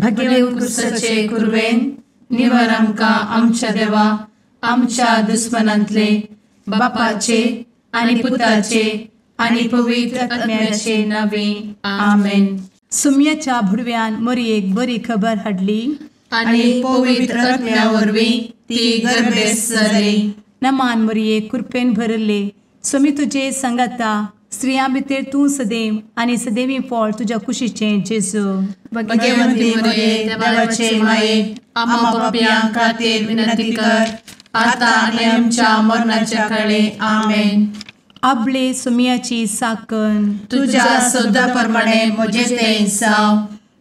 भगेवन कुर्साचे कुर्वेन निवार आमकां आमच्या देवा आमच्या दुस्मनांतले बापाचे आनी पुताचे आनी पवित्र आत्म्याचे नावे आमेन. सुम्याच्या भुडव्यान मरयेक बरी खबर हाडली आनी पवित्र आत्म्या वरवीं ती गर्भेस जाली. नमान मरयेक कृपेन भरले सुमी तुजे संगता स्त्रियां भितर तूं सदैव आनी सदैवी फळ तुज्या कुशीचें जेजू. भगवंती मरिये देवाचे माये आम्हा पाप्यां खातीर विनंती कर आता आनी आमच्या मरणाच्या काळी आमेन. आपले सुमयाची साकन तुझ्या सोदा प्रमाणे म्हजे तें जाव.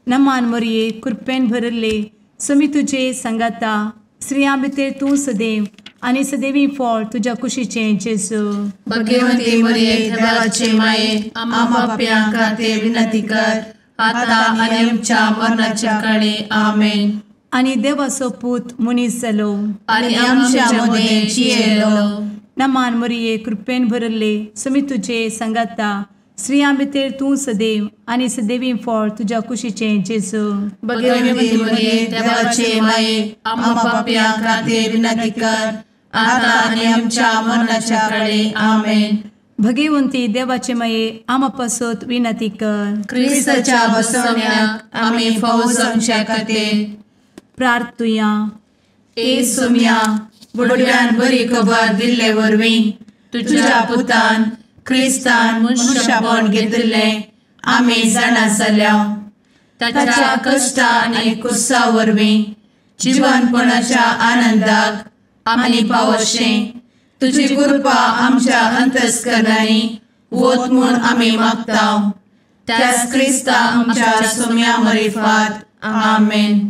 नमान मरये कृपेन भरले सुमी तुजे संगता स्त्रियां भितर तूं सदैव आनी सदैवी फळ तुज्या कुशीचें जेजू. भगवंती मरिये देवाचे माये आम्हा पाप्यां खातीर विनंती कर आता आनी आमच्या मरणाच्या काळी आमेन. आनी देवाचो पूत मनीस जालो आनी आमच्या मदीं जियेलो. नमान मरये कृपेन भरले सुमी तुजे संगता स्त्रियां भितर तूं सदैव आनी सदैवी फळ तुज्या कुशीचें जेजू. भगवंती मरिये देवाचे माये आम्हा पाप्यां खातीर विनंती कर आता आनी आमच्या मरणाच्या काळी आमेन. भगवंती देवाचे माये आमा पासत विनंती कर. क्रिस्ताच्या बसवण्याक आमी फावो जावच्या खातीर प्रार्थुया. ए सुम्या बुडव्यान बरी खबर दिल्ले वरवीं तुज्या पुतान क्रिस्तान मनशापण घेतिल्लें आमी जाणा जाल्या. ताच्या कश्टा आनी कुर्सा वरवीं जिवनपणाच्या आनंदाक आमी पावशें तुजी कृपा आमच्या अंतस्करणांनी वत म्हूण आमी मागतांव. त्याच क्रिस्ता आमच्या सुम्या मरिफात आमेन.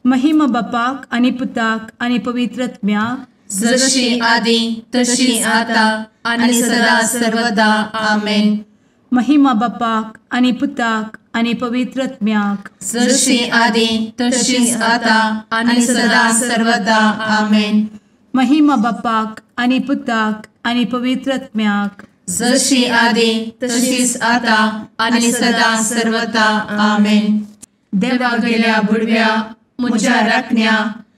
महिमा बापाक आनी पुताक आनी पवित्र आत्म्याक जशी आदी तशी आता आनी सदा सर्वदा आमेन. महिमा बापाक आनी पुताक आनी पवित्र आत्म्याक जशी आदी तशीच आता आनी सदा सर्वदा आमेन. महिमा बापाक आनी पुताक आनी पवित्र आत्म्याक जशी आदी तशीच आता आनी सदा सर्वदा आमेन. देवा गेल्या बुडव्या म्हज्या राखण्या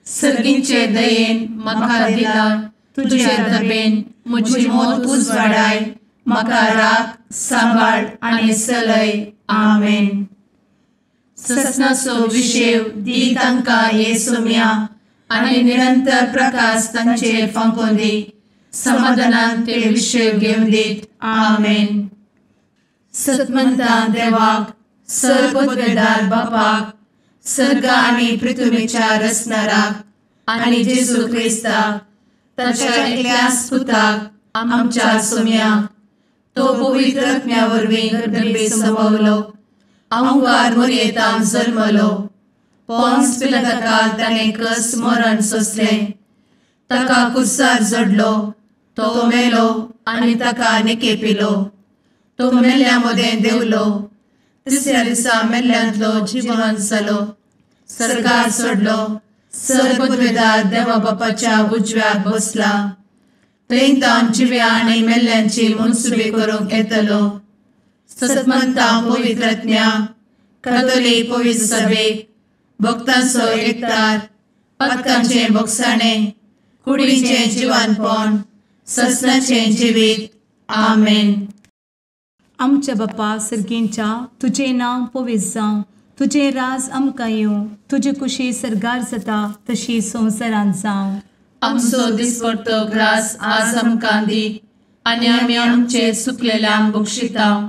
सर्गींचे दयेन म्हाका दिला तुजे दबेन म्हजी मोत उजवाडाय म्हाका राख सांबाळ आनी चलय आमेन. ससनाचो विशेव दी तांकां हे सुम्या आनी निरंतर प्रकाश तांचेर फांकून दी. समाधानान ते विशेव घेवन दीत आमेन. सतमंता देवाक सर्वपदवेदार बापाक सर्ग आनी पृथ्वीच्या रचणाराक आनी जेजू क्रिस्ताक ताच्या एकल्याच पुताक आमच्या सुम्याक तो पवित्र आत्म्या वरवीं गर्भे संभवलो. अंगार मरयेंत जल्मलो. पोन्स पिलाताकाल ताणें कस मरण सोंसलें. ताका कुर्सार जडलो. तो मेलो आनी ताका निकेपिलो. तो मेल्ल्या मदें देंवलो. तिसऱ्या दिसा मेल्ल्यांतलो जिवंत जालो. सर्गार चडलो. सर्वपदवेदार देवा बापाच्या उजव्याक बसला. थंय तान जिव्या आनी मेल्ल्यांची मनसुबी करूंक येतलो. सतमंता पवित्र आत्म्या कातोलीक पवित्र सभेक भक्तांचो एकठार पातकांचें भोगसाणें कुडीचें जिवनपण ससनाचें जिवीत आमेन. आमच्या बापा सर्गींच्या तुजें नांव पवित्र जावं. तुजें राज आमकां येवं. तुजी कुशी सर्गार जाता तशी संवसारांत जावं. आमचो दिसपडटो ग्रास आज आमकां दी आनी आमी आमचे चुकलेल्यांक बक्षितांव.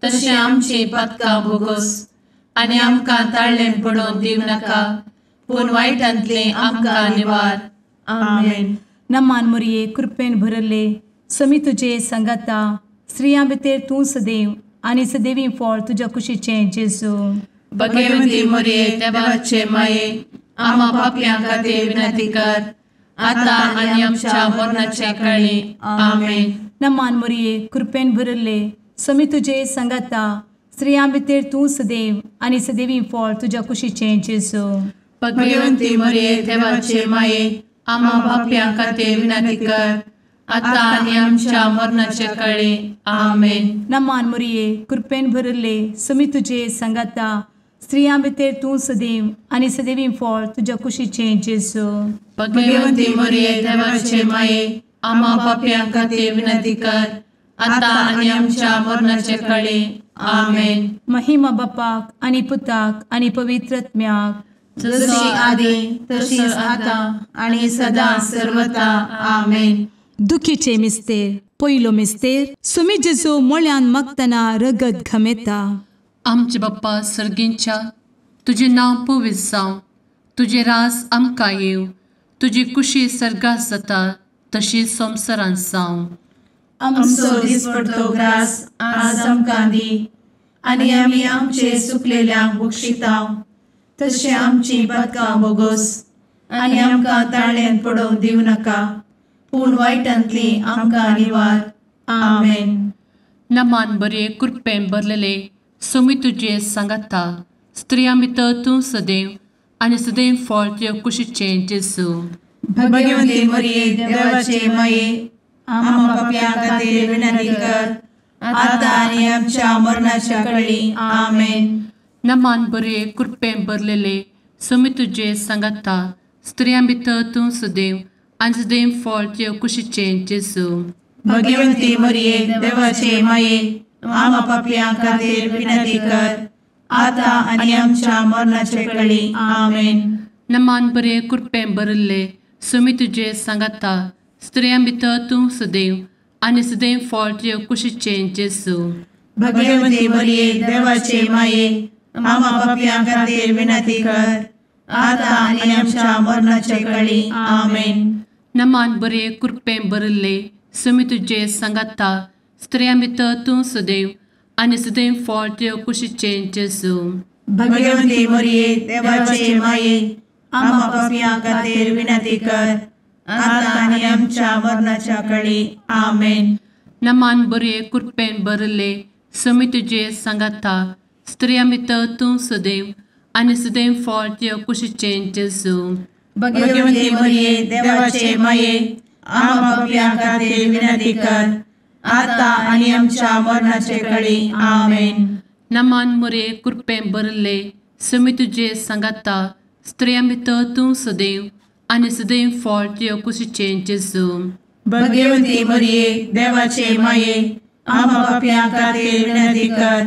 तशें आमची पातकां भोगोस आनी आमकां ताळ्ळें पडोवन दिव नाका पूण वायटांतलें आमकां निवार आमेन. नमान मरये कृपेन भरले समी तुजे संगता स्त्रियां भितर तूं सदैव आनी सदैवी फळ तुज्या कुशीचें जेजू. भगवंती मरिये देवाचे माये आम्हा पाप्यां खातीर विनंती कर आता आनी आमच्या मरणाच्या काळी आमेन. नमान मरये कृपेन भरले समी तुजे संगता स्त्रियां भितर तूं सदैव आनी सदैवी फळ तुज्या कुशीचें जेजू. भगवंती मरिये देवाचे माये आम्हा पाप्यां खातीर विनंती कर आता आनी आमच्या मरणाच्या काळी आमेन. नमान मरये कृपेन भरले समी तुजे संगता स्त्रियां भितर तूं सदैव आनी सदैवी फळ तुज्या कुशीचें जेजू. भगवंती मरिये देवाचे माये, आम्हा पाप्यां खातीर विनंती कर, आता आनी आमच्या मरणाचे काळी. आमेन. महिमा बापाक आनी पुताक आनी पवित्रत्म्याक, जशी आदी तशीच आता आणि सदा सर्वदा. आमेन. दुखीचे मिस्तेर. पयलो मिस्तेर. सुमी जेजू मोळ्यान मागतना रगत घामेता. आमचे बाप्पा सर्गींच्या, तुझे नांव पवित्र जावं, तुझे रास आमकां येव, तुजी कुशी सर्गात जाता तशी संवसारांत जावं. आमचो दिसपडटो ग्रास आज आमकां दी, आनी आमी आमचे सुकलेल्यांक बक्षितांव, तशें आमची पातकां बोगोस आनी आमकां ताळ्यान पडोवंक दिवं नाका, पूण वायटांतली आमकां निवार. आमेन. नमान बरे कृपेन भरलेले सोमी तुजे सांगाता, स्त्रियां भितर तूं सदैव आनी सदैव फळ तुज्या कुशीचें जेजू. भगवंती मरिये देवाचे माये, आम्हा पाप्यां खातीर विनंती कर, आता आनी आमच्या मरणाच्या काळी. आमेन. नमान बरे कृपेन भरलेले सोमी तुजे सांगाता, स्त्रियां भितर तूं सदैव आनी सदैव फळ तुज्या कुशीचें जेजू. भगवंती मरिये देवाचे माये, आम्हा पाप्यां खातीर विनंती कर, आता आनी आमच्या मरणाचे काळी. आमेन. नमान बरे कृपेन भरले सोमी तुजे सांगाता, स्त्रियां भितर तूं सदैव आनी सदैव फळ तुज्या कुशीचें जेजू. भगवंती मरिये देवाचे माये, आम्हा पाप्यां खातीर विनंती कर, आता आनी आमच्या मरणाचे काळी. आमेन. नमान बरे कृपेन भरले सोमी तुजे सांगाता, स्त्रियां भितर तूं सदैव आनी सदैव फळ तुज्या कुशीचें जेजू. भगवंती मरिये देवाचे माये, आम्हा पाप्यां खातीर विनंती कर, आता आनी आमच्या मरणाच्या काळी. आमेन. नमान बरे कृपेन भरले सोमी तुजे सांगाता, स्त्रियां भितर तूं सदैव आनी सदैव फळ तुज्या कुशीचें जेजू. भगवंती मरिये देवाचे माये, आम्हा पाप्यां खातीर विनंती कर, आता आनी आमच्या मरणाचे काळी. आमेन. नमान बरे कृपेन भरले सोमी तुजे सांगाता, स्त्रियां भितर तूं सदैव आनी सदैव फळ तुज्या कुशीचें जेजू. भगवंती मरिये देवाचे माये, आम्हा पाप्यां खातीर विनंती कर,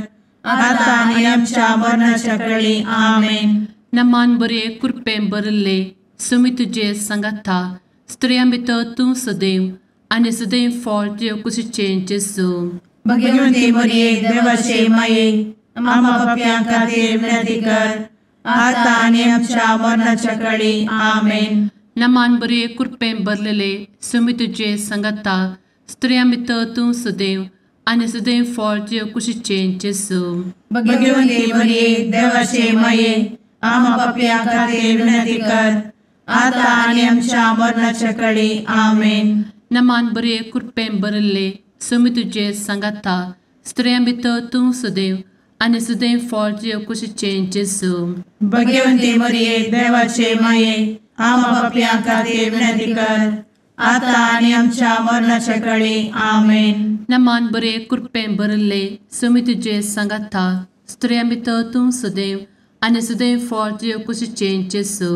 आता आनी आमच्या मरणाच्या काळी. आमेन. नमान बरे कृपेन भरले सोमी तुजे सांगाता, स्त्रियां भितर तूं सदैव आनी सदैव फळ तुज्या कुशीचें जेजू. भगवंती मरिये देवाचे माये, आम्हा पाप्यां खातीर विनंती कर, आता आनी आमच्या मरणाच्या काळी. आमेन. नमान बरे कृपेन भरलेले सोमी तुजे सांगाता, स्त्रियां भितर तूं सदैव आनी सदैव फळ तुज्या कुशीचें जेजू. भगवंती मरिये देवाचे माये, आम्हा पाप्यां खातीर विनंती कर, आता आनी आमच्या मरणाच्या काळी. आमेन. नमान बरे कृपेन भरले सोमी तुजे सांगाता, स्त्रियां भितर तूं सदैव आनी सदैव फळ तुज्या कुशीचें जेजू. भगवंती मरिये देवाचे माये, आम्हा पाप्यां खातीर विनंती कर, आता आनी आमच्या मरणाच्या काळी. आमेन. नमान बरे कृपेन भरले सोमी तुजे सांगाता, स्त्रियां भितर तूं सदैव आनी सदैव फळ तुज्या कुशीचें जेजू.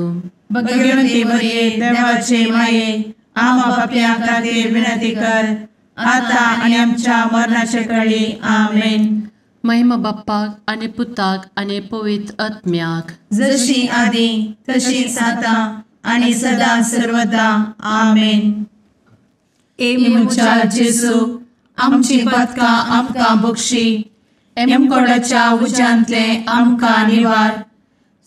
भगवंती मरिये देवाचे माये, आम्हा पाप्यां खातीर विनंती कर, आता आनी आमच्या मरणाच्या काळी. आमेन. महिमा बाप्पाक आनी पुताक आनी पवित्र आत्म्याक, जशी आदी तशीच आता आनी सदा सर्वदा. आमेन. मुचा जेजू, आमची पातकां आमकां बक्षी, एमकोडाच्या उज्यांतले आमकां निवार.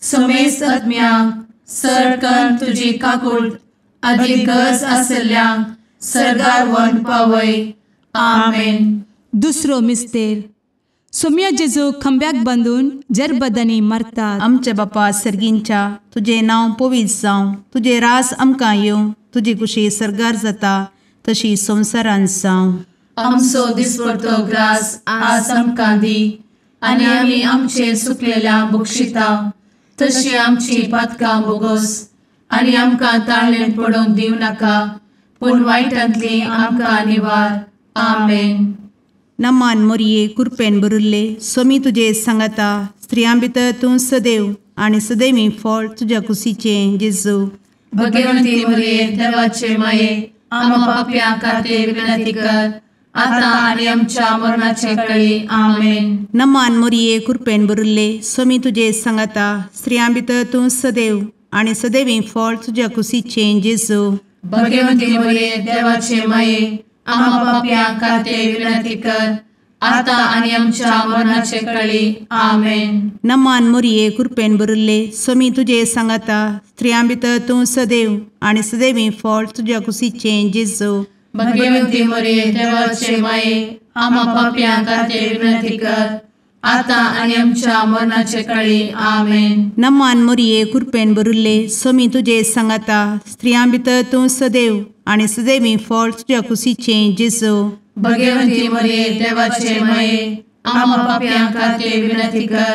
समेस्त आत्म्यांक सरकन तुजी काकूट, आदी गरज आसल्यांक सर्गार व्हरून पावय. आमेन. दुसरो मिस्तेर. सोम्या जेजू खंब्याक बांदून जरबदांनी मारतात. आमचे बापा सर्गींच्या, तुझे नांव पवित्र जावं, तुझे रास आमकां येवं, तुजी कुशी सर्गार जाता तशी संवसारांत जावं. आमचो दिसपडटो ग्रास आज आमकां दी, आनी आमी आमचे सुकलेल्यांक बक्षितांव, तशी आमची पातकां बोगोस आनी आमकां ताळ्यान पडोवंक दिवं नाका, पूण वायटांतली आमकां निवार. आमेन. नमान मरिये कृपेन भरुल्ले सोमी तुजे सांगाता, स्त्रियां भितर तूं सदैव आणि सदैवी फळ तुझ्या कुशीचें जेजू. भगवंती मरिये देवाचे माये आम्हा पाप्यां खातीर विनंती कर आता आणि आमच्या मरणाचे काळी आमेन. नमान मोरये कृपेन भरिल्ले स्वामी तुजे सांगाता स्त्रियां भितर तूं सदैव आणि सदैवी फळ तुझ्या कुशीचें जेजू. भगवंती मरिये देवाचे माये आम्हा पाप्यां खातीर विनंती कर आता आणि आमच्या मरणाचे काळी आमेन. नमान मोरये कृपेन भरिल्ले स्वामी तुजे सांगाता स्त्रियां भितर तूं सदैव आणि सदैवी फळ तुझ्या कुशीचें जेजू. भगवंती मरिये देवाचे माये आम्हा पाप्यां खातीर विनंती कर आता आणि आमच्या मरणाचे काळी आमेन. नमान मोरये कृपेन भरिल्ले स्वामी तुजे सांगाता स्त्रियां भितर तूं सदैव आणि सदैवी फळ तुझ्या कुशीचें जेजू. भगवंती मरिये देवाचे माये आम्हा पाप्यां खातीर विनंती कर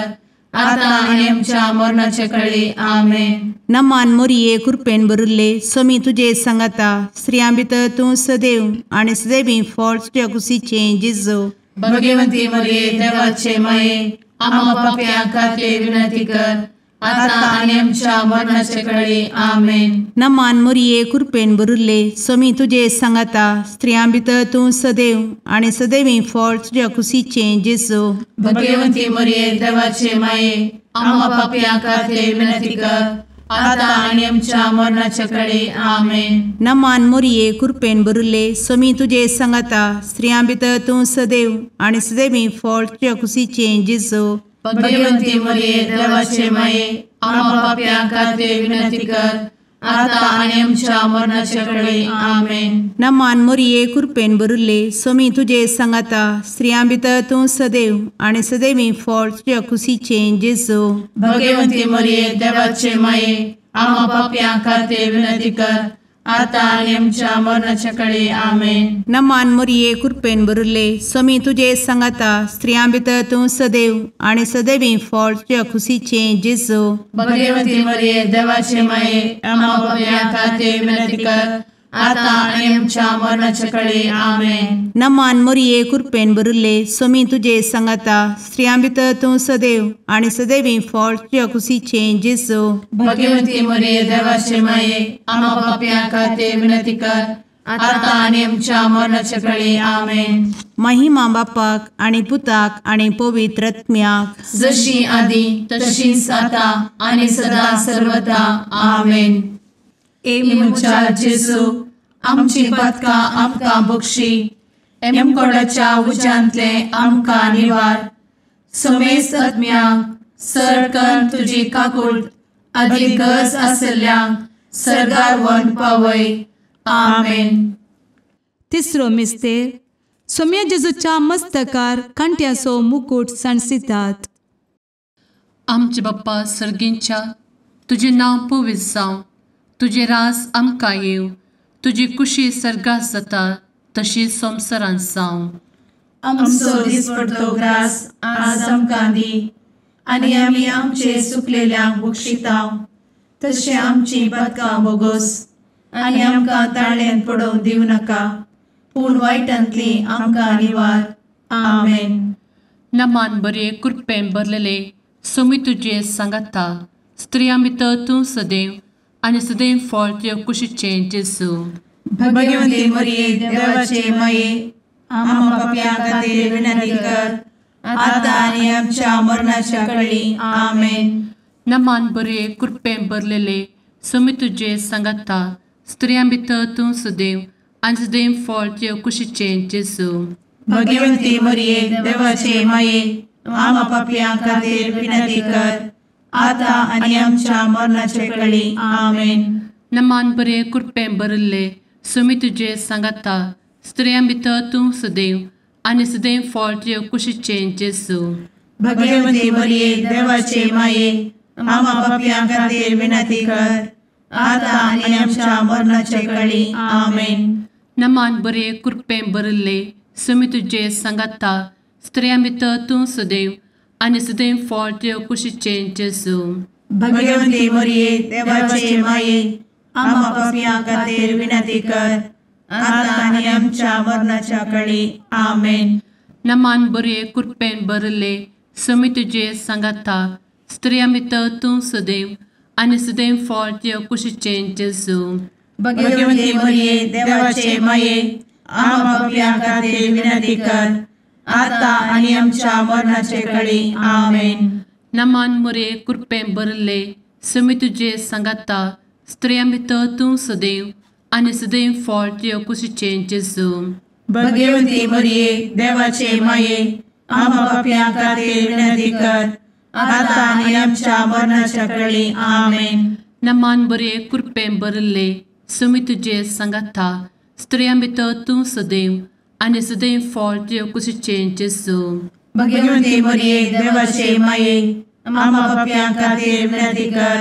आता आणि आमच्या मरणाचे काळी आमेन. नमान मोरये कृपेन भरिल्ले स्वामी तुजे सांगाता स्त्रियां भितर तूं सदैव आणि सदैवी फळ तुझ्या कुशीचें जेजू. भगवंती मरिये देवाचे माये आम्हा पाप्यां खातीर विनंती कर आता आणि आमच्या मरणाचे काळी आमेन. नमान मोरये कृपेन भरिल्ले स्वामी तुजे सांगाता स्त्रियां भितर तूं सदैव आणि सदैवी फळ तुझ्या कुशीचें जेजू. भगवंती मरिये देवाचे माये आम्हा पाप्यां खातीर विनंती कर आता आणि आमच्या मरणाचे काळी आमेन. नमान मोरये कृपेन भरिल्ले स्वामी तुजे सांगाता स्त्रियां भितर तूं सदैव आणि सदैवी फळ तुझ्या कुशीचें जेजू. भगवंती मरिये देवाचे माये आम्हा पाप्यां खातीर विनंती कर आता आणि आमच्या मरणाचे काळी आमेन. नमान मोरये कृपेन भरिल्ले स्वामी तुजे सांगाता स्त्रियां भितर तूं सदैव आणि सदैवी फळ तुझ्या कुशीचें जेजू. भगवंती मरिये देवाचे माये आम्हा पाप्यां खातीर विनंती कर आता आणि आमच्या मरणाच्या काळी आमेन. नमान मोरये कृपेन भरिल्ले स्वामी तुजे सांगाता स्त्रियां भितर तूं सदैव आणि सदैवी फळ तुझ्या कुशीचें जेजू. भगवंती मरिये देवाचे माये आम्हा पाप्यां खातीर विनंती कर आता आणि आमच्या मरणाच्या काळी आमेन. नमान मोरये कृपेन भरिल्ले स्वामी तुजे सांगाता स्त्रियां भितर तूं सदैव आणि सदैवी फळ तुझ्या कुशीचें जेजू. भगवंती मरिये देवाचे माये आम्हा पाप्यां खातीर विनंती कर आता आणि आमच्या मरणाच्या काळी आमेन. महिमा बापाक आणि पुताक आणि पवित्र आत्म्याक जशी आधी तशीच आता आणि सदा सर्वदा आमेन. एमच्या जेजू आमची पदकां आमकां बक्षी एमकोडाच्या उज्यांतले आमकां निवार. समेस्त आत्म्यांक सरकन तुजी काकूट अधिक गरज आसल्ल्यांक सरगार व्हरून पावय. आमेन. तिसरो मिस्तेर सोम्या जेजूच्या मस्तकार कांट्याचो मुकुट सणसितात. आमचे बाप्पा सर्गींच्या तुझे नांव पवित्र जावं तुझे रास आमकां येव तुजी कुशी सर्गास जाता तशी संवसारांत जावं. आमचो दिसपडटो ग्रास आज आमकां दी आनी आमी आमचे सुकलेल्यांक बक्षितांव तशें आमची पदकां बोगोस आनी आमकां ताळ्यान पडोवंक दिवं नाका पूण वायटांतली आमकां निवार. आमेन. नमान बरे कृपेन भरलेले सोमी तुजे सांगाता स्त्रियां भितर तूं सदैव आनी सदैव फळ तुज्या कुशीचें जेजू. भगवंती मरिये देवाचे माये आम्हा पाप्यां खातीर विनंती कर आता आनी आमच्या मरणाच्या काळी आमेन. नमान बरे कृपेन भरलेले सोमी तुजे सांगाता स्त्रियां भितर तूं सदैव आनी सदैव फळ तुज्या कुशीचें जेजू. भगवंती मरिये देवाचे माये आम्हा पाप्यां खातीर विनंती कर आता आनी आमच्या मरणाचे काळी आमेन. नमान बरे कृपेन भरले सोमी तुजे सांगाता स्त्रियां भितर तूं सदैव आनी सदैव फळ तुज्या कुशीचें जेजू. भगवंती मरिये देवाचे माये आम्हा पाप्यां खातीर विनंती कर आता आनी आमच्या मरणाचे काळी आमेन. नमान बरे कृपेन भरले सोमी तुजे सांगाता स्त्रियां भितर तूं सदैव आनी सदैव फळ तुज्या कुशीचें जेजू. भगवंती मरिये देवाचे माये आम्हा पाप्यां खातीर विनंती कर आता आनी आमच्या मरणाच्या काळी आमेन. नमान बरे कृपेन भरले सुमी तुझे सांगाता स्त्रियां भितर तूं सदैव आनी सदैव फळ तुझ्या कुशीचें जेजू. भगवंती मरिये देवाचे माये आम्हा पापियां खातीर विनंती कर आता आनी आमच्या मरणाचे काळी आमेन. नमान मोरे कृपें भरले सुमी तुझे सांगाता स्त्रियां भितर तूं सदैव आनी सदैव फळ तुझ्या कुशीचें जेजू. भगवंती मरिये देवाचे माये आम्हा पापियां खातीर विनंती कर आता आनी आमच्या मरणाच्या काळी आमेन. नमान बरे कृपें भरले सुमी तुझे सांगाता स्त्रियां भितर तूं सदैव आनी सदैव फळ तुझ्या कुशीचें जेजू. भगवंती मरिये देवाचे माये आम्हा पापियां खातीर विनंती कर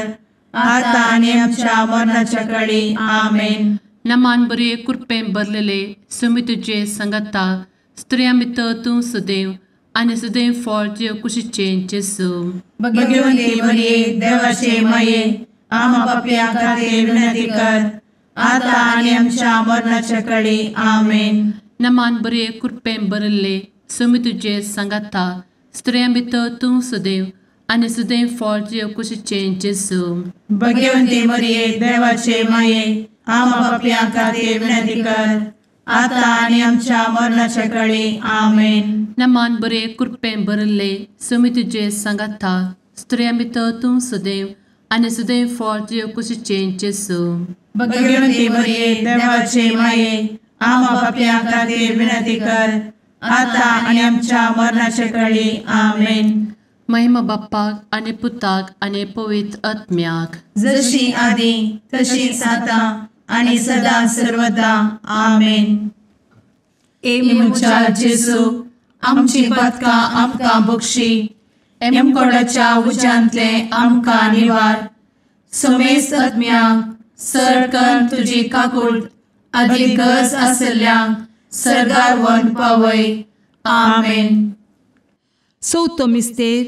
आता आनी आमच्या मरणाच्या काळी आमेन. नमान बरे कृपें भरलेले सुमी तुझे सांगाता स्त्रियां भितर तूं सदैव आनी सदैव फळ तुझ्या कुशीचें जेजू. भगवंती मरिये देवाचे माये आम्हा पापियां खातीर विनंती कर आता आनी आमच्या मरणाच्या काळी आमेन. नमान बरे कृपें भरले सुमी तुझे सांगाता स्त्रियां भितर तूं सदैव आनी सदैव फळ तुझ्या कुशीचें जेजू. भगवंती मरिये देवाचे माये आम्हा पापियां खातीर विनंती कर आता आनी आमच्या मरणाच्या काळी आमेन. नमान बरे कृपें भरले सुमी तुझे सांगाता स्त्रियां भितर तूं सदैव आनी सदैव फळ तुझ्या कुशीचें जेजू. भगवंती मरिये देवाचे माये आम्हा पापियां खातीर विनंती कर आता आनी आमच्या मरणाच्या काळी आमेन. महिमा बाप्पाक आनी पुताक आनी पवित्र आत्म्याक जशी आदी तशीच आता आनी सदा सर्वदा आमेन. मुचा जेजू आमची पदकां आमकां बक्षी एमकोडाच्या उज्यांतले आमकां निवार. समेस्त आत्म्यांक सरकन तुजी काकूट अधिक गरज आसल्यांक सरगार व्हरून पावय. आमेन. चवथो मिस्तेर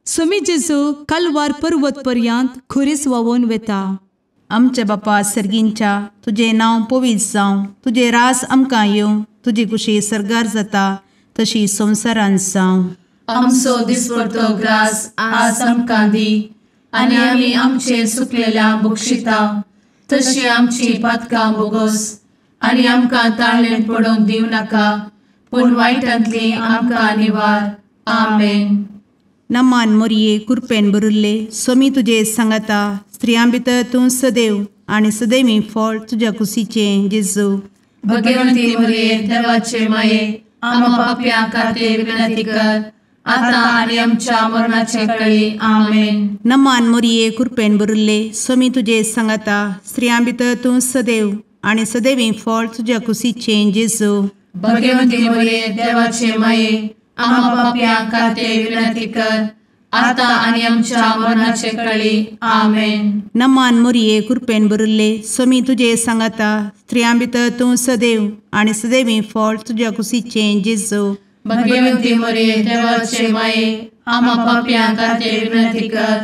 सुमी जेजू कलवार पर्वत पर्यंत खुरीस व्हांवून वेता. आमचे बापा सर्गींच्या तुझे नांव पवित्र जावं, तुझे रास आमकां येवं, तुजी कुशी सरगार जाता तशी संवसारांत जावं. आमचो दिसपडटो ग्रास आज आमकां दी आनी आमी आमचे सुकलेल्यांक बक्षिता तशी आमची पातकां बोगोस आनी आमकां ताळ्ळेन पडोवंक दिवं नाका पूण वायटांतली आमकां निवार. आमेन. नमान मोरये कृपेन भरिल्ले सोमी तुजे सांगाता स्त्रियां भितर तूं सदैव आनी सदैवी फळ तुज्या कुशीचें जेजू. भगवंती मरिये देवाचे माये आम्हा पाप्यां खातीर विनंती कर आता आनी आमच्या मरणाचे काळी. आमेन. नमान मोरये कृपेन भरिल्ले सोमी तुजे सांगाता स्त्रियां भितर तूं सदैव आनी सदैवी फळ तुज्या कुशीचें जेजू. भगवंती मरिये देवाचे माये आम्हा पाप्यां खातीर विनंती कर आता आनी आमच्या मरणाचे काळी. आमेन. नमान मोरये कृपेन भरिल्ले सोमी तुजे सांगाता स्त्रियां भितर तूं सदैव आनी सदैवी फळ तुज्या कुशीचें जेजू. भगवंती मरिये देवाचे माये आम्हा पाप्यां खातीर विनंती कर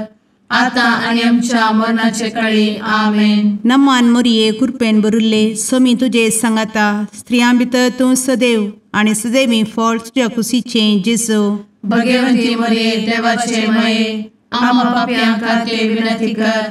आता आनी आमच्या मरणाचे काळी. आमेन. नमान मोरये कृपेन भरिल्ले सोमी तुजे सांगाता स्त्रियां भितर तूं सदैव आनी सदैवी फळ तुज्या कुशीचें जेजू. भगवंती मरिये देवाचे माये आम्हा पाप्यां खातीर विनंती कर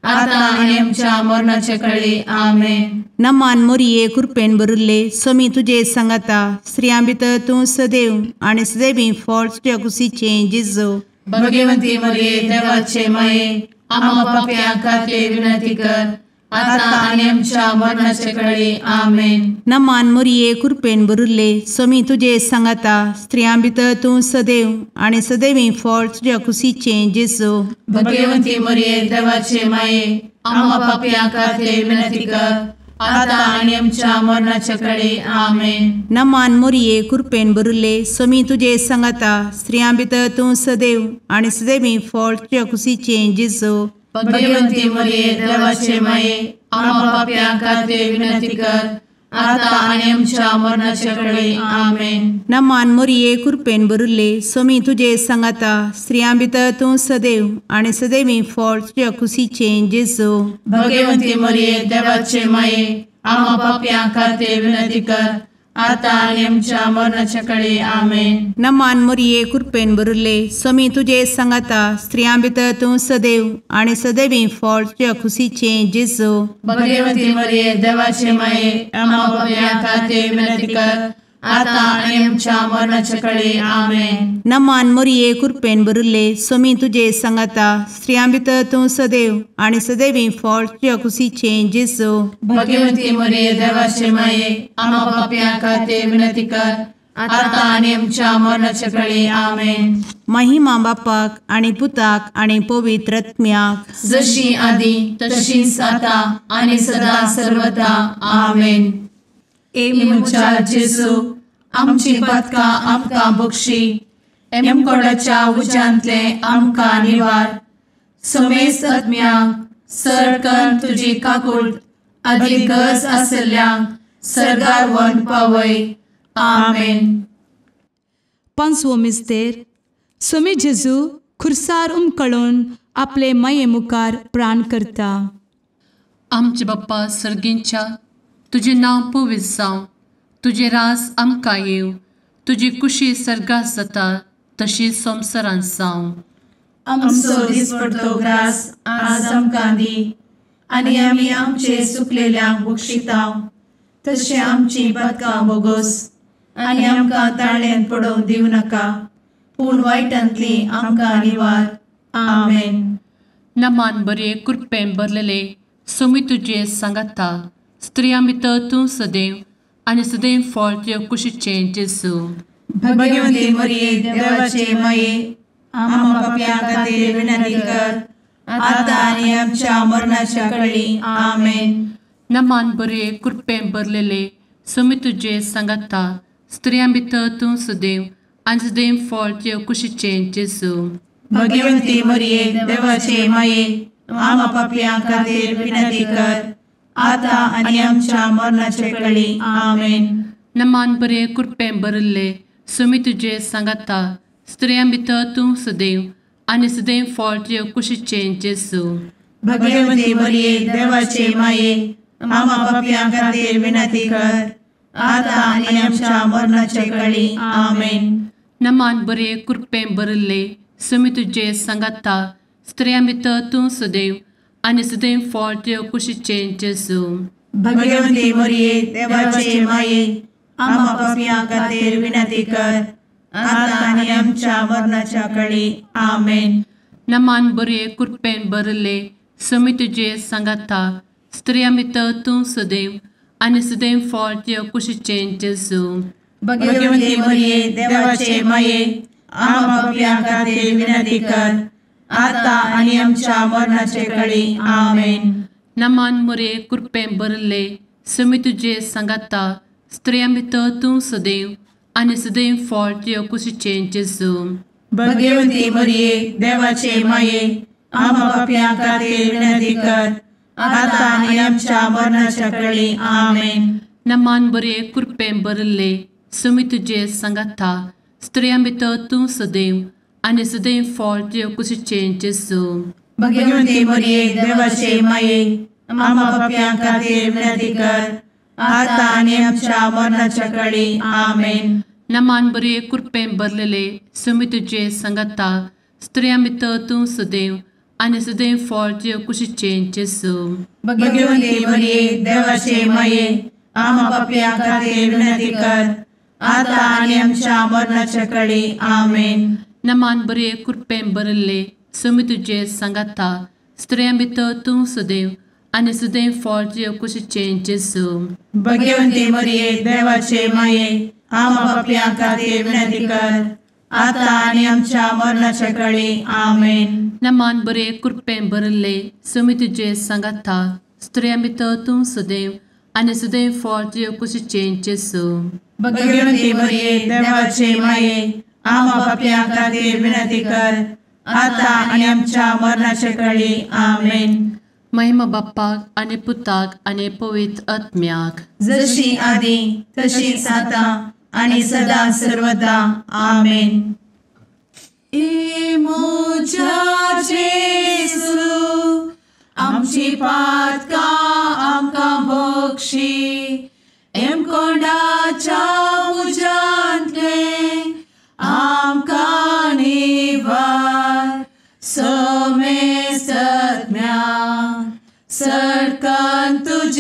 आता आनी आमच्या मरणाचे काळी. आमेन. नमान मोरये कृपेन भरिल्ले सोमी तुजे सांगाता स्त्रियां भितर तूं सदैव आनी सदैवी फळ तुज्या कुशीचें जेजू. भगवंती मरिये देवाचे माये आम्हा पाप्यां खातीर विनंती कर आता आनी आमच्या मरणाचे काळी. आमेन. नमान मोरये कृपेन भरिल्ले सोमी तुजे सांगाता स्त्रियां भितर तूं सदैव आनी सदैवी फळ तुज्या कुशीचें जेजू. भगवंती मरिये देवाचे माये आम्हा पाप्यां खातीर विनंती कर आता आनी आमच्या मरणाचे काळी. आमेन. नमान मोरये कृपेन भरिल्ले सोमी तुजे सांगाता स्त्रियां भितर तूं सदैव आनी सदैवी फळ तुज्या कुशीचें जेजू. भगवंती मरिये देवाचे माये आम्हा पाप्यां खातीर विनंती कर आता आनी आमच्या मरणाचे काळी. आमेन. नमान मोरये कृपेन भरिल्ले सोमी तुजे सांगाता स्त्रियां भितर तूं सदैव आनी सदैवी फळ तुज्या कुशीचें जेजू. भगवंती मरिये देवाचे माये आम्हा पाप्यां खातीर विनंती कर आता आणि आमच्या मरणाच्या काळी आमेन. नमान मोरये कृपेन बरुले स्वामी तुझे सांगाता स्त्रियां भितर तूं सदैव आणि सदैवी फळ तुझ्या खुशीचे जेजू. भगवती मरिये देवाचे माये आम्हा पापियां खातीर विनंती कर, आता आणि आमच्या मरणाच्या काळी आमेन. नमान मोरये कृपेन बरुले स्वामी तुझे सांगाता स्त्रियां भितर तूं सदैव आणि सदैवी फळ तुझ्या खुशीचे जेजू. भगवती मरिये देवाचे माये आम्हा पापियां खातीर विनंती कर, आता आणि आमच्या मरणाच्या काळी आमेन. महिमा बापाक आणि पुताक आणि पवित्र आत्म्याक, जशी आधी तशीच आता आणि सदा सर्वदा आमेन. ए मुचा जेजू आमची पदकां आमकां बक्षी, एमकोडाच्या उज्यांतले आमकां निवार. समेस्त आत्म्यांक सरकन तुजी काकूट अधिक गरज आसल्ल्यांक सरगार व्हरून पावय. आमेन. पांचवो मिस्तेर. स्वामी जेजू खुर्सार उमकळून आपले माये मुखार प्राण करता. आमचे बाप्पा सर्गींच्या तुझे नांव पवित्र जावं, तुझे राज आमकां येव, तुजी कुशी सर्गात जाता तशी संवसारांत जावं. आमचो दिसपडटो ग्रास आज आमकां दी, आनी आमी आमचे सुकलेल्यांक बक्षितांव. तशें आमची पदकां बोगोस आनी आमकां ताळ्यान पडोवंक दिवं नाका, पूण वायटांतली आमकां निवार. आमेन. नमान बरे कृपेन भरलेले स्वामी तुझे सांगाता स्त्रियां भितर तूं सदैव आणि सदैव फळ तुझ्या कुशीचे जेजू. भगवती मरिये देवाचे माये आम्हा पापियां खातीर विनंती कर, आता आनी आमच्या मरणाच्या काळी आमेन. नमान बरे कृपेन भरलेले स्वामी तुझे सांगाता स्त्रियां भितर तूं सदैव आणि सदैव फळ तुझ्या कुशीचे जेजू. भगवती मरिये देवाचे माये आम्हा पापियां खातीर विनंती कर, आता आनी आमच्या मरणाच्या काळी आमेन. नमान बरे कृपेन भरले स्वामी तुझे सांगाता स्त्रियां भितर तूं सदैव आणि सदैव फळ तुझ्या कुशीचे जेजू. भगवती मरिये देवाचे माये आम्हा पापियां खातीर विनंती कर, आता आनी आमच्या मरणाच्या काळी आमेन. नमान बरे कृपेन भरले स्वामी तुझे सांगाता स्त्रियां भितर तूं सदैव आणि सदैव फळ तुझ्या कुशीचे जेजू. भगवती मरिये देवाचे माये आम्हा पापियां खातीर विनंती कर, आता आनी आमच्या मरणाच्या काळी आमेन. नमान बरे कृपेन भरले स्वामी तुझे सांगाता स्त्रियां भितर तूं सदैव आणि सदैव फळ तुझ्या कुशीचे जेजू. भगवती मरिये देवाचे माये आम्हा पापियां खातीर विनंती कर, आता आनी आमच्या मरणाच्या काळी आमेन. नमान बरे कृपेन भरले स्वामी तुझे सांगाता स्त्रियां भितर तूं सदैव आणि सदैव फळ तुझ्या कुशीचे जेजू. भगवती मरिये देवाचे माये आम्हा पापियां खातीर विनंती कर, आता आनी आमच्या मरणाच्या काळी आमेन. नमान बरे कृपेन भरले स्वामी तुझे सांगाता स्त्रियां भितर तूं सदैव आणि सदैव फळ तुझ्या कुशीचे जेजू. भगवती मरिये देवाचे माये आम्हा पापियां खातीर विनंती कर, आता आनी आमच्या मरणाच्या काळी आमेन. नमान बरे कृपेन भरलेले स्वामी तुझे सांगाता स्त्रियां भितर तूं सदैव आणि सदैव फळ तुझ्या कुशीचे जेजू. भगवती मरिये देवाचे माये आम्हा पापियां खातीर विनंती कर, आता आनी आमच्या मरणाच्या काळी आमेन. नमान बरे कृपेन भरले स्वामी तुझे सांगाता स्त्रियां भितर तूं सदैव आणि सदैव फळ तुझ्या कुशीचे जेजू. भगवती मरिये देवाचे माये आम्हा पापियां खातीर विनंती कर, आता आनी आमच्या मरणाच्या काळी आमेन. नमान बरे कृपेन भरले स्वामी तुझे सांगाता स्त्रियां भितर तूं सदैव आणि सदैव फळ तुझ्या कुशीचे जेजू. भगवती मरिये देवाचे माये आम्हा पापियां खातीर विनंती कर, आता आनी आमच्या मरणाच्या काळी आमेन. महिमा बाप्पाक आणि पुताक आणि पवित्र आत्म्याक, जशी आधी तशीच आता आणि सदा सर्वदा आमेन. ए मोजा जेसू आमची पातकां आमकां बक्षी, एम कोंडाच्या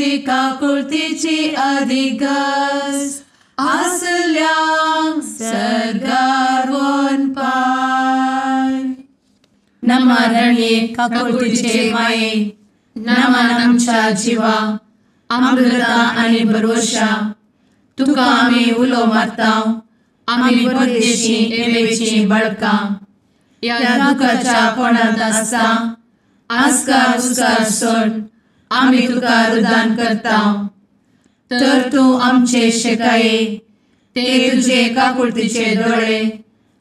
तुजी काकुळतीची अधिगस आसल्या सरगार वन पाय. नमारणे काकुळतीचे माये नमान आमच्या जिवा अमृता आणि भरोशा तुका आम्ही उलो मारता. आम्ही परदेशी एवेची बळका या दुखाच्या कोणात असता आस्कार उस्कार सोड आम्ही तुका रुदान करता. तर तू आमचे शेकाये ते तुझे काकुळतीचे डोळे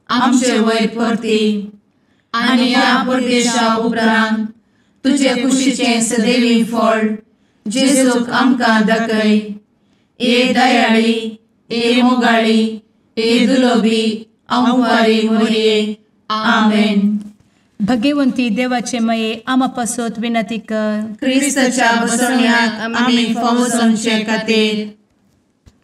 आमचे वयर परती आणि या परदेशा उपरांत तुझे कुशीचे सदैवी फळ जेजूक आमकां दाखय. ए दयाळी ए मोगाळी ए दुलोबी अंवारी मोरये. आमेन. भगवंती देवाचे मये आमापासोत विनंती कर. क्रिस्ताच्या बसवण्याक आम्ही फावो समचे खातीर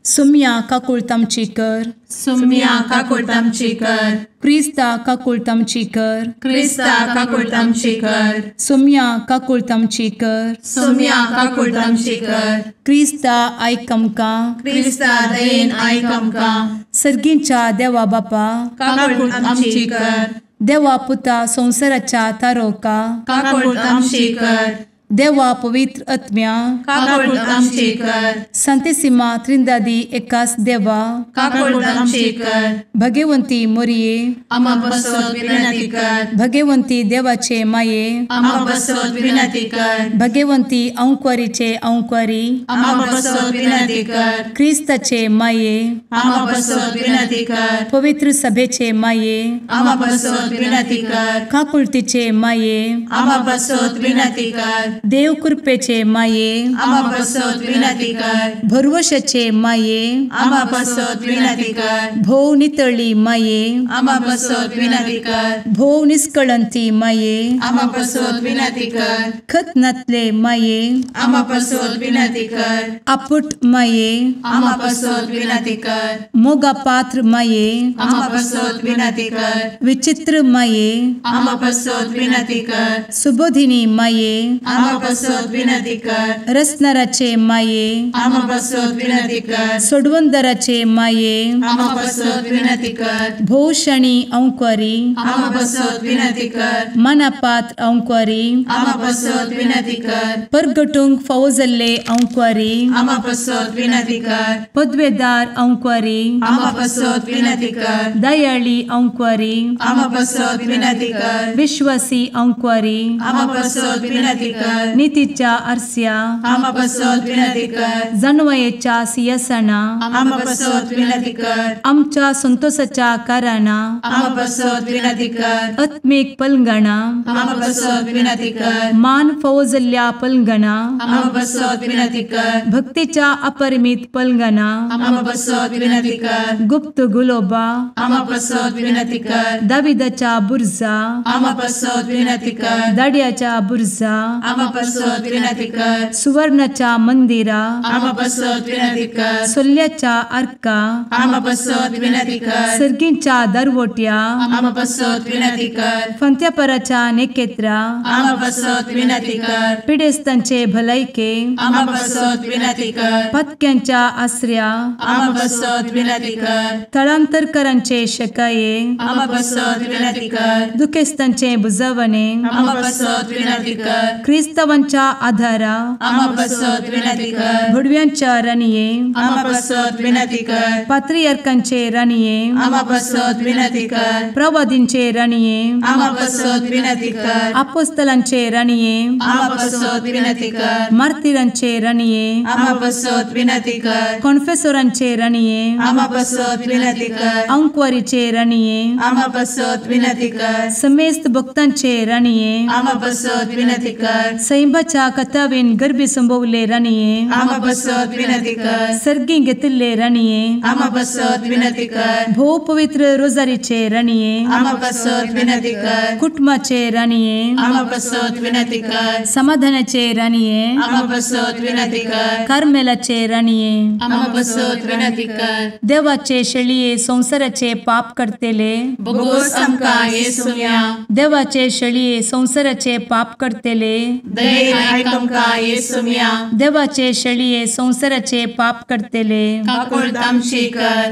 सुम्या काकुळतामची कर. सुम्या काकुळतामची कर. क्रिस्ता काकुळतामची कर. क्रिस्ता काकुळतामची कर. सुम्या काकुळतामची कर. सुम्या काकुळतामची कर. क्रिस्ता आयक आमकां. क्रिस्ता दयेन आयक आमकां. सर्गींच्या देवा बापा काकुळतामची कर. देवा पुता संसाराच्या तारोका काकुळतामची कर. देवा पवित्र आत्म्या काकुळतामची कर. सांतेसिमा त्रिंदादी एकाच देवा काकुळतामची कर. भगवंती मोरये आम्हा बसवत विनंती कर. भगवंती देवाचे माये आम्हा बसवत विनंती कर. भगवंती अंक्वारीचे अंक्वारी आम्हा बसवत विनंती कर. ख्रिस्ताचे माये आम्हा बसवत विनंती कर. पवित्र सभेचे माये आम्हा बसवत विनंती कर. काकुळतीचे माये आम्हा बसवत विनंती कर. देव कृपेचे माये आम्हा बसवत विनंती कर. भरवशाचे माये आम्हा बसवत विनंती कर. भोव नितळी माये आम्हा बसवत विनंती कर. भोव निष्कळंती माये आम्हा बसवत विनंती कर. खतनातले माये आम्हा बसवत विनंती कर. आपुट माये आम्हा बसवत विनंती कर. मोगा पात्र माये आम्हा बसवत विनंती कर. विचित्र माये आम्हा बसवत विनंती कर. सुबोधिनी माये आम्हा बसवत विनंती कर. रसनाराचे माये आम्हा बसवत विनंती कर. सोडवंदराचे माये आम्हा बसवत विनंती कर. भोषणी अंक्वारी आम्हा बसवत विनंती कर. मनापात्र अंक्वारी आम्हा बसवत विनंती कर. परगटूंक फौजल्ले अंक्वारी आम्हा बसवत विनंती कर. पदवेदार अंक्वारी आम्हा बसवत विनंती कर. दयाळी अंक्वारी आम्हा बसवत विनंती कर. विश्वासी अंक्वारी आम्हा बसवत विनंती कर. नीतीच्या आरस्या आम्हा बसवत विनंती कर. जणवयेच्या सिंहासना आम्हा बसवत विनंती कर. आमच्या संतोषाच्या कारणा आम्हा बसवत विनंती कर. आत्मिक पलंगणा आम्हा बसवत विनंती कर. मान फौजल्ल्या पलंगणा आम्हा बसवत विनंती कर. भक्तीच्या अपरिमित पलंगणा आम्हा बसवत विनंती कर. गुप्त गुलोबा आम्हा बसवत विनंती कर. दाविदाच्या बुरजा आम्हा बसवत विनंती कर. दाड्याच्या बुरजा आम्हा बसवत विनंती कर. सुवर्णाच्या मंदिरा आम्हा बसवत विनंती कर. सोल्याच्या अर्का आम्हा बसवत विनंती कर. सर्गींच्या दरवोट्या आम्हा बसवत विनंती कर. फंत्यापराच्या नेकेत्रा आम्हा बसवत विनंती कर. पिडेस्तांचे भलायके आम्हा बसवत विनंती कर. पथक्यांच्या आश्रया आम्हा बसवत विनंती कर. स्थळांतरकरांचे शकाये आम्हा बसवत विनंती कर. दुखेस्तांचे बुजावणे आम्हा बसवत विनंती कर. ख्रिस्तवांच्या आधारा आम्हा बसवत विनंती कर. भडव्यांच्या राणीये आम्हा बसवत विनंती कर. पात्रियार्कांचे राणीये आम्हा बसवत विनंती कर. प्रवादींचे राणीये आम्हा बसवत विनंती कर. अपोस्तलांचे राणीये आम्हा बसवत विनंती कर. मार्तिरांचे राणीये आम्हा बसवत विनंती कर. कॉन्फेसोरांचे राणीये आम्हा बसवत विनंती कर. अंक्वारीचे राणीये आम्हा बसवत विनंती कर. समेस्त भक्तांचे राणीये आम्हा बसवत विनंती कर. सैंबाच्या कथावेन गर्भी संभवले राणीये आम्हा बसवत विनंती कर. सर्गी घेतले राणीये आम्हा बसवत विनंती कर. भो पवित्र रोजारीचे राणीये आम्हा बसवत विनंती कर. कुटुंबाचे राणीये आम्हा बसवत विनंती कर. समाधानाचे राणीये आम्हा बसवत विनंती कर. कार्मेलाचे राणीये आम्हा बसवत विनंती कर. देवाचे शेळीये संसाराचे पाप करतेले बघोस आमकां येसूया. देवाचे शेळीये संसाराचे पाप करतेले दये आयक आमकां येसू मिया देवाचे शेळये संवसाराचे पाप करतेले काकूळ आमची कर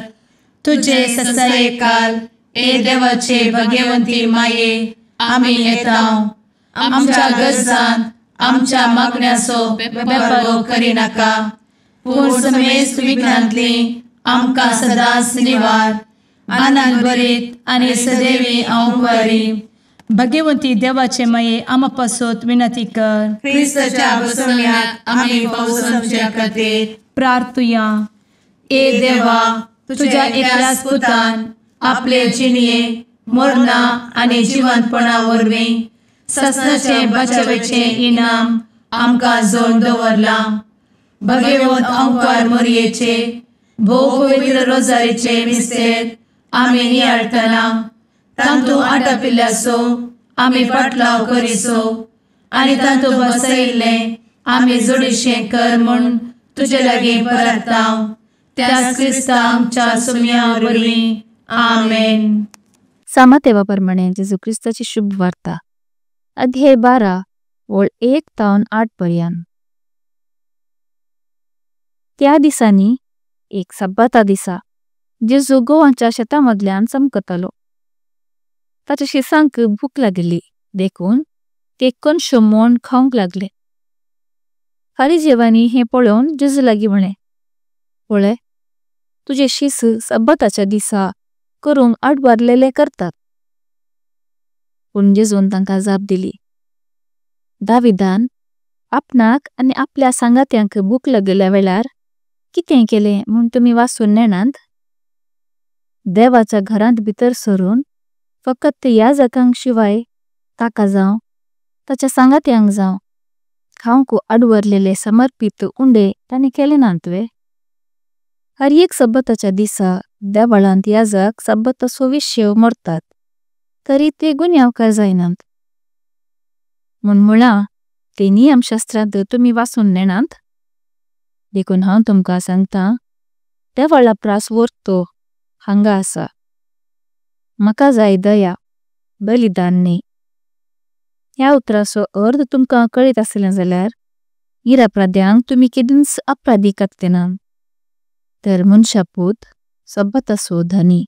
तुझे ससाये काल ए देवाचे भगवंती माये आमी येता आमच्या गरजांत आमच्या मागण्याचो बेपारो करी नाका पूण समेस्त विघ्नांतली आमकां सदांच निवार आनंद बरीत आनी सदैवी अंकुरी भगवंती देवाचे माये आमा पासत विनंती कर क्रिस्ताच्या बसवण्यात आमी पावसाच्या खातीर प्रार्थुया ए देवा तुझ्या एकल्याच पुतान आपले जिणये मरणा आनी जिवंतपणा वरवीं ससनाचे बचावेचे इनाम आमकां जोड दवरला भगवंत अंकार मोरयेचे भोव पवित्र रोजारीचे मिस्तेर आमी नियाळटना तांतू आटापिल्ल्यासो आमी पाटलाव करिसो आनी तांतू बसयिल्ले आमी जोडीशें कर म्हूण तुजे लागीं परतांव त्याच क्रिस्ता आमच्या सुम्या वरवीं आमेन. सामातेवा प्रमाणे जेजू क्रिस्ताची शुभ वार्ता अध्याय 12 ओळ 1 तावन 8 पर्यंत. त्या दिसांनी एक सब्बाता दिसा जेजू गोवांच्या शेतामदल्यान चमकतालो. ताच्या शिसांक भूक लागली देखून ते कणशो मोण खावंक लागले. फारिजेवांनी हें पळोवन जेजू लागीं म्हळें, पळय, तुझे शिस सब्बाताच्या दिसा करूंक आडबारलेले करतात. पूण जेजून तांकां जाप दिली, दाविदान आपणाक आनी आपल्या सांगात्यांक भूक लागल्या वेळार कितें केलें म्हूण तुमी वाचून नेणांत? देवाच्या घरांत भितर सरून फकत याजकांक शिवाय ताका जावं ताच्या सांगात्यांक जावं खावंक आडवरलेले समर्पित उंडे तांणी केले नात वे? हर एक सब्बाताच्या दिसा देवळांत याजक सब्बाताचो विशय मरतात तरी ते गुन्यांवकार जायनात म्हूण मुळां ते नियमशास्त्रांत तुमी वाचून नेणात. देखून हांव तुमकां सांगतां, देवळा प्रास व्हरतो हांगा आसा. म्हाका जाय दया, बलिदान न्ही. ह्या उतराचो अर्थ तुमकां कळीत आसलें जाल्यार निरपराध्यांक तुमी केदींच अपराधी करतेना, तर मनशापूत सब्बाताचो धनी.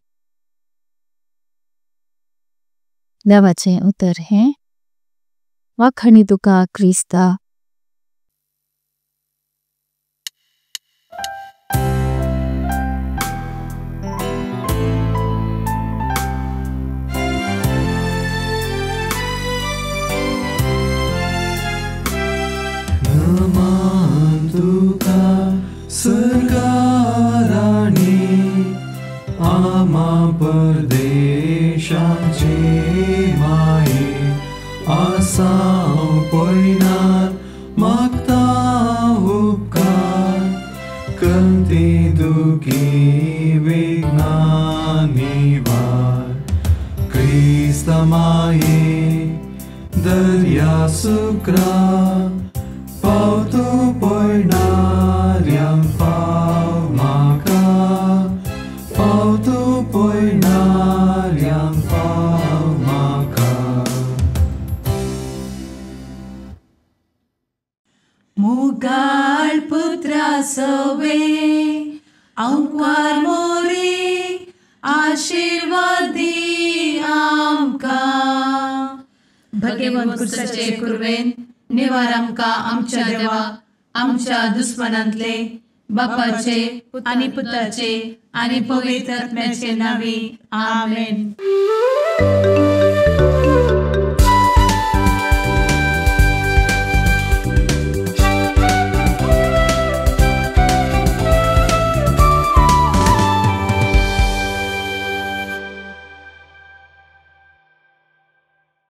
देवाचें उतर हें, वाखणी तुका क्रिस्ता. नमन तुका सरकाराणी आमा परदेशाचे माये आसां पयनार मागता उपकार कंती दुखी विघ्नांनी वार क्रिस्ता माये दर्या सुक्रा पावतो पयणाऱ्यांक पाव म्हाका पावतो पयणाऱ्यांक पाव म्हाका. मुगाळ पुत्रा सवे अंकार मोरी आशीर्वाद दी आमकां. भगवंत क्रिस्ताचे कुरवेन निवार आमकां आमच्या देवा आमच्या दुस्मनांतले बापाचे आनी पुताचे आनी पवित्र आत्म्याचे नावी आमेन.